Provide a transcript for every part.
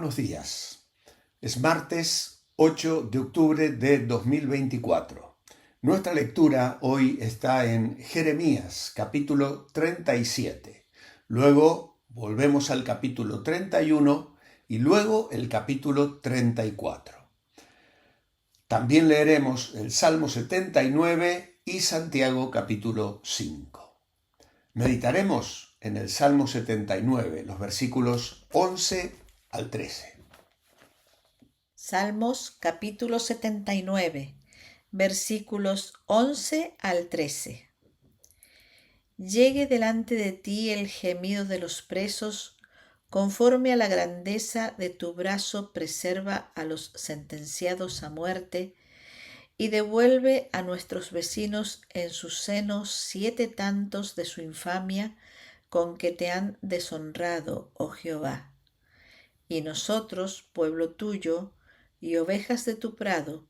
buenos días. Es martes 8 de octubre de 2024. Nuestra lectura hoy está en Jeremías, capítulo 37. Luego volvemos al capítulo 31 y luego el capítulo 34. También leeremos el Salmo 79 y Santiago capítulo 5. Meditaremos en el Salmo 79, los versículos 11 al 13. Salmos capítulo 79, versículos 11 al 13. Llegue delante de ti el gemido de los presos, conforme a la grandeza de tu brazo preserva a los sentenciados a muerte, y devuelve a nuestros vecinos en sus senos 7 tantos de su infamia con que te han deshonrado, oh Jehová. Y nosotros, pueblo tuyo, y ovejas de tu prado,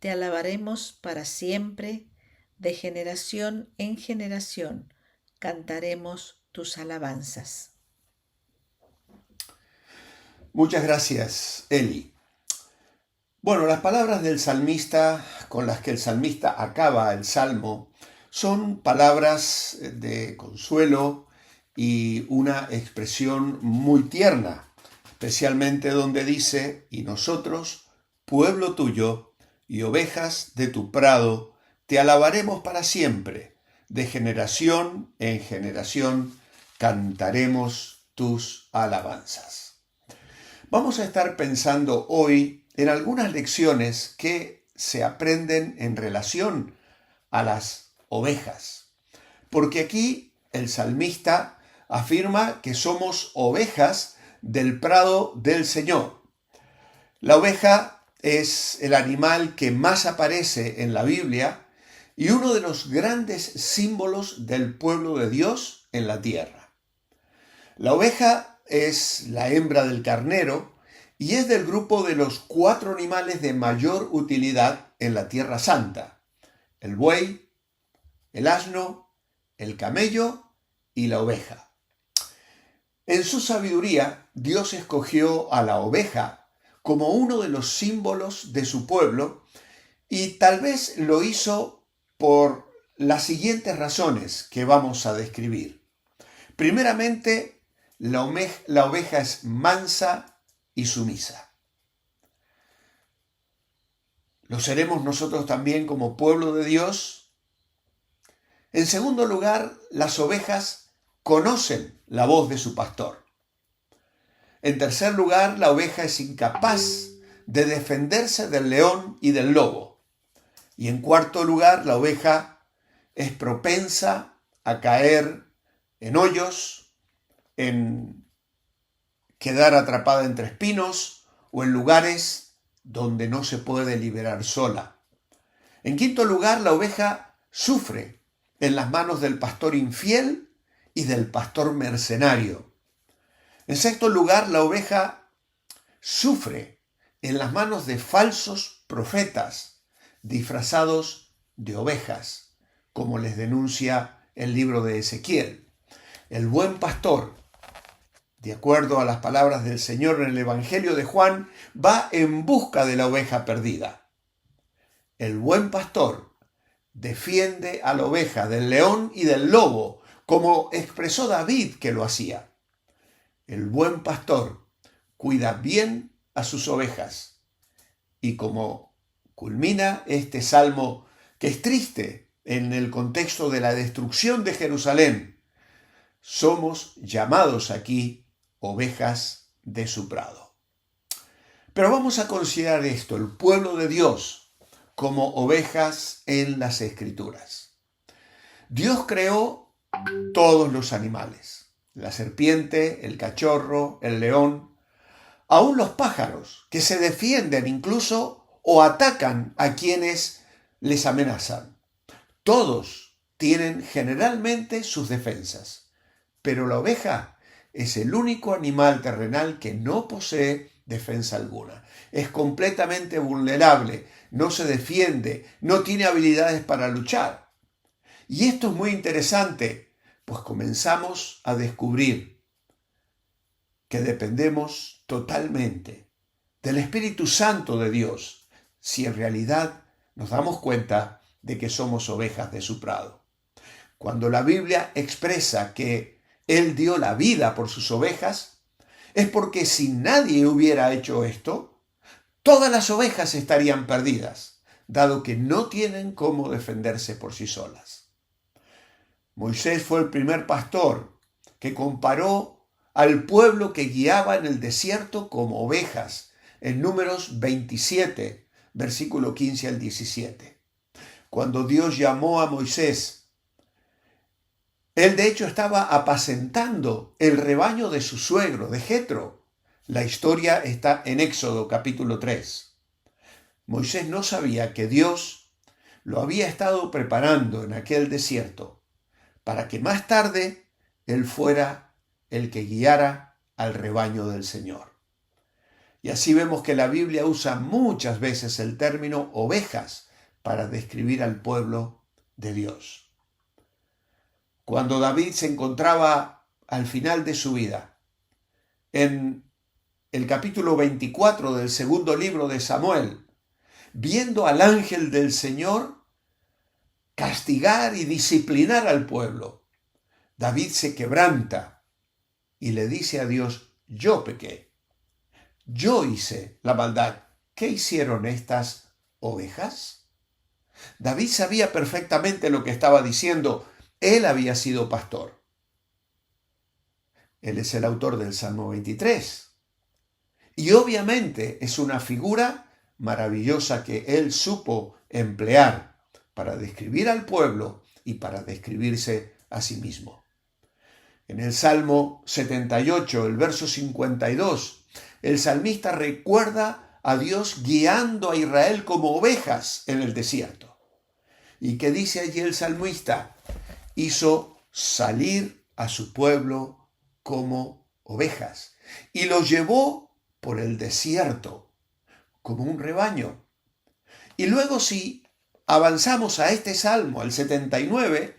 te alabaremos para siempre, de generación en generación, cantaremos tus alabanzas. Muchas gracias, Eli. Bueno, las palabras del salmista con las que el salmista acaba el salmo son palabras de consuelo y una expresión muy tierna, especialmente donde dice, y nosotros, pueblo tuyo y ovejas de tu prado, te alabaremos para siempre, de generación en generación cantaremos tus alabanzas. Vamos a estar pensando hoy en algunas lecciones que se aprenden en relación a las ovejas, porque aquí el salmista afirma que somos ovejas del prado del Señor. La oveja es el animal que más aparece en la Biblia y uno de los grandes símbolos del pueblo de Dios en la tierra. La oveja es la hembra del carnero y es del grupo de los 4 animales de mayor utilidad en la Tierra Santa: el buey, el asno, el camello y la oveja. En su sabiduría, Dios escogió a la oveja como uno de los símbolos de su pueblo y tal vez lo hizo por las siguientes razones que vamos a describir. Primeramente, la oveja es mansa y sumisa. ¿Lo seremos nosotros también como pueblo de Dios? En segundo lugar, las ovejas conocen la voz de su pastor. En tercer lugar, la oveja es incapaz de defenderse del león y del lobo. Y en cuarto lugar, la oveja es propensa a caer en hoyos, en quedar atrapada entre espinos o en lugares donde no se puede liberar sola. En quinto lugar, la oveja sufre en las manos del pastor infiel y del pastor mercenario. En sexto lugar, la oveja sufre en las manos de falsos profetas disfrazados de ovejas, como les denuncia el libro de Ezequiel. El buen pastor, de acuerdo a las palabras del Señor en el Evangelio de Juan, va en busca de la oveja perdida. El buen pastor defiende a la oveja del león y del lobo, como expresó David que lo hacía. El buen pastor cuida bien a sus ovejas. Y como culmina este salmo, que es triste en el contexto de la destrucción de Jerusalén, somos llamados aquí ovejas de su prado. Pero vamos a considerar esto, el pueblo de Dios, como ovejas en las Escrituras. Dios creó todos los animales: la serpiente, el cachorro, el león, aún los pájaros, que se defienden incluso o atacan a quienes les amenazan. Todos tienen generalmente sus defensas, pero la oveja es el único animal terrenal que no posee defensa alguna. Es completamente vulnerable, no se defiende, no tiene habilidades para luchar. Y esto es muy interesante, pues comenzamos a descubrir que dependemos totalmente del Espíritu Santo de Dios si en realidad nos damos cuenta de que somos ovejas de su prado. Cuando la Biblia expresa que Él dio la vida por sus ovejas, es porque si nadie hubiera hecho esto, todas las ovejas estarían perdidas, dado que no tienen cómo defenderse por sí solas. Moisés fue el primer pastor que comparó al pueblo que guiaba en el desierto como ovejas, en Números 27, versículo 15 al 17. Cuando Dios llamó a Moisés, él de hecho estaba apacentando el rebaño de su suegro, de Jetro. La historia está en Éxodo capítulo 3. Moisés no sabía que Dios lo había estado preparando en aquel desierto para que más tarde él fuera el que guiara al rebaño del Señor. Y así vemos que la Biblia usa muchas veces el término ovejas para describir al pueblo de Dios. Cuando David se encontraba al final de su vida, en el capítulo 24 del segundo libro de Samuel, viendo al ángel del Señor castigar y disciplinar al pueblo, David se quebranta y le dice a Dios: yo pequé, yo hice la maldad. ¿Qué hicieron estas ovejas? David sabía perfectamente lo que estaba diciendo. Él había sido pastor. Él es el autor del Salmo 23. Y obviamente es una figura maravillosa que él supo emplear para describir al pueblo y para describirse a sí mismo. En el Salmo 78, el verso 52, el salmista recuerda a Dios guiando a Israel como ovejas en el desierto. ¿Y qué dice allí el salmista? Hizo salir a su pueblo como ovejas y los llevó por el desierto como un rebaño. Y luego, si avanzamos a este salmo, al 79,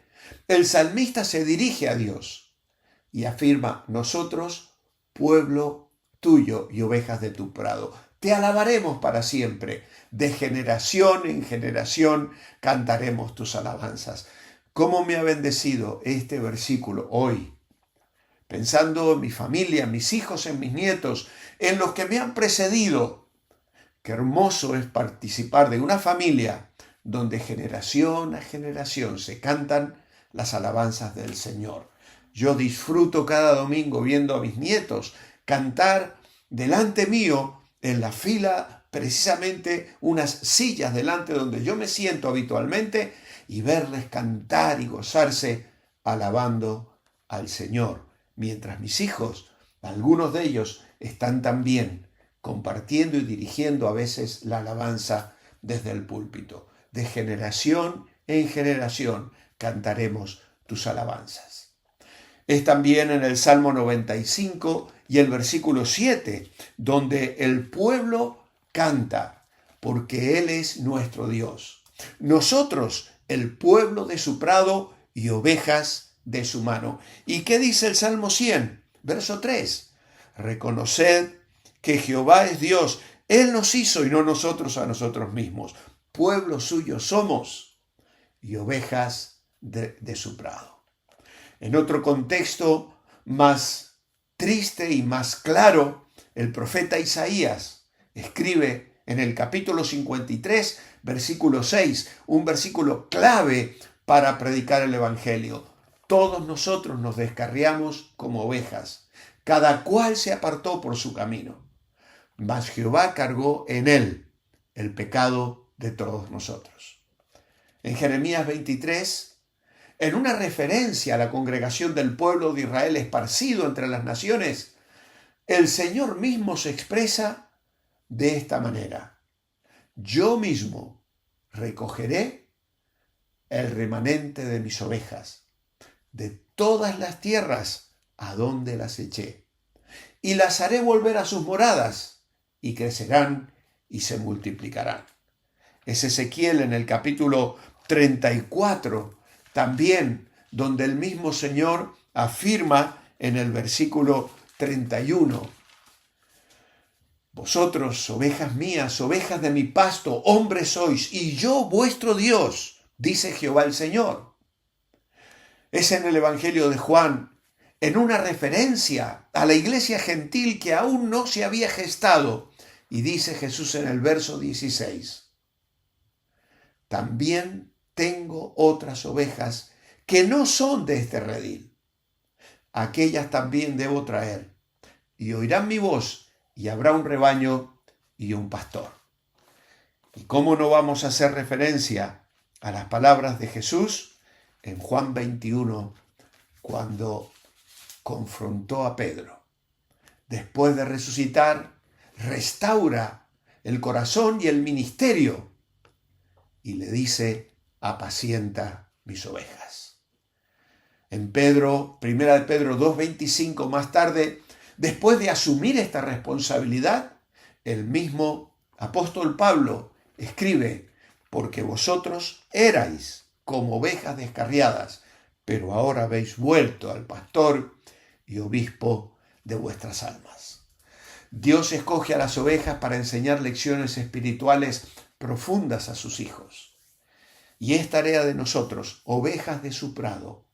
el salmista se dirige a Dios y afirma: nosotros, pueblo tuyo y ovejas de tu prado, te alabaremos para siempre, de generación en generación cantaremos tus alabanzas. ¿Cómo me ha bendecido este versículo hoy? Pensando en mi familia, en mis hijos, en mis nietos, en los que me han precedido. Qué hermoso es participar de una familia donde generación a generación se cantan las alabanzas del Señor. Yo disfruto cada domingo viendo a mis nietos cantar delante mío en la fila, precisamente unas sillas delante donde yo me siento habitualmente, y verles cantar y gozarse alabando al Señor, mientras mis hijos, algunos de ellos, están también compartiendo y dirigiendo a veces la alabanza desde el púlpito. De generación en generación cantaremos tus alabanzas. Es también en el Salmo 95 y el versículo 7, donde el pueblo canta, porque Él es nuestro Dios. Nosotros, el pueblo de su prado y ovejas de su mano. ¿Y qué dice el Salmo 100? Verso 3. Reconoced que Jehová es Dios. Él nos hizo y no nosotros a nosotros mismos. Pueblo suyo somos y ovejas de su prado. En otro contexto más triste y más claro, el profeta Isaías escribe en el capítulo 53, versículo 6, un versículo clave para predicar el Evangelio. Todos nosotros nos descarriamos como ovejas, cada cual se apartó por su camino, mas Jehová cargó en él el pecado de todos nosotros. En Jeremías 23, en una referencia a la congregación del pueblo de Israel esparcido entre las naciones, el Señor mismo se expresa de esta manera: yo mismo recogeré el remanente de mis ovejas de todas las tierras a donde las eché, y las haré volver a sus moradas, y crecerán y se multiplicarán. Es Ezequiel en el capítulo 34, también, donde el mismo Señor afirma en el versículo 31. Vosotros, ovejas mías, ovejas de mi pasto, hombres sois, y yo vuestro Dios, dice Jehová el Señor. Es en el Evangelio de Juan, en una referencia a la iglesia gentil que aún no se había gestado, y dice Jesús en el verso 16, también tengo otras ovejas que no son de este redil. Aquellas también debo traer, y oirán mi voz, y habrá un rebaño y un pastor. ¿Y cómo no vamos a hacer referencia a las palabras de Jesús en Juan 21, cuando confrontó a Pedro? Después de resucitar, restaura el corazón y el ministerio y le dice, apacienta mis ovejas. En Pedro, 1 de Pedro 2:25, más tarde, después de asumir esta responsabilidad, el mismo apóstol Pablo escribe, porque vosotros erais como ovejas descarriadas, pero ahora habéis vuelto al pastor y obispo de vuestras almas. Dios escoge a las ovejas para enseñar lecciones espirituales profundas a sus hijos. Y es tarea de nosotros, ovejas de su prado,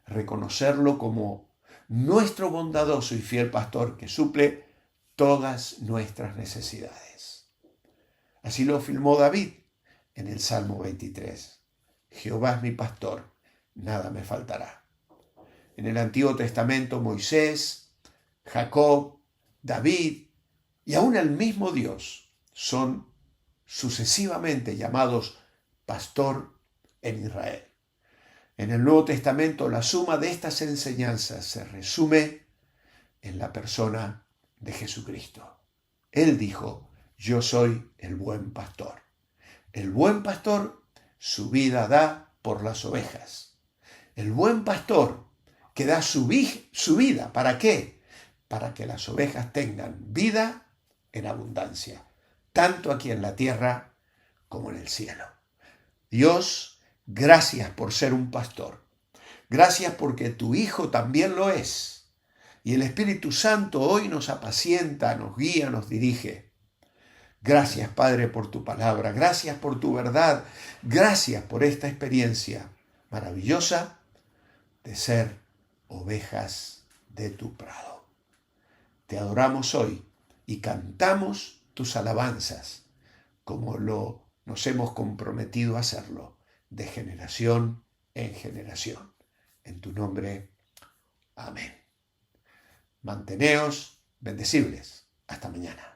reconocerlo como nuestro bondadoso y fiel pastor que suple todas nuestras necesidades. Así lo afirmó David en el Salmo 23. Jehová es mi pastor, nada me faltará. En el Antiguo Testamento, Moisés, Jacob, David y aún el mismo Dios son sucesivamente llamados pastor en Israel. En el Nuevo Testamento, la suma de estas enseñanzas se resume en la persona de Jesucristo. Él dijo, yo soy el buen pastor. El buen pastor su vida da por las ovejas. El buen pastor que da su vida, ¿para qué? Para que las ovejas tengan vida en abundancia, tanto aquí en la tierra como en el cielo. Dios, gracias por ser un pastor. Gracias porque tu Hijo también lo es. Y el Espíritu Santo hoy nos apacienta, nos guía, nos dirige. Gracias, Padre, por tu palabra. Gracias por tu verdad. Gracias por esta experiencia maravillosa de ser ovejas de tu prado. Te adoramos hoy y cantamos tus alabanzas como nos hemos comprometido a hacerlo de generación en generación. En tu nombre, amén. Manteneos bendecibles. Hasta mañana.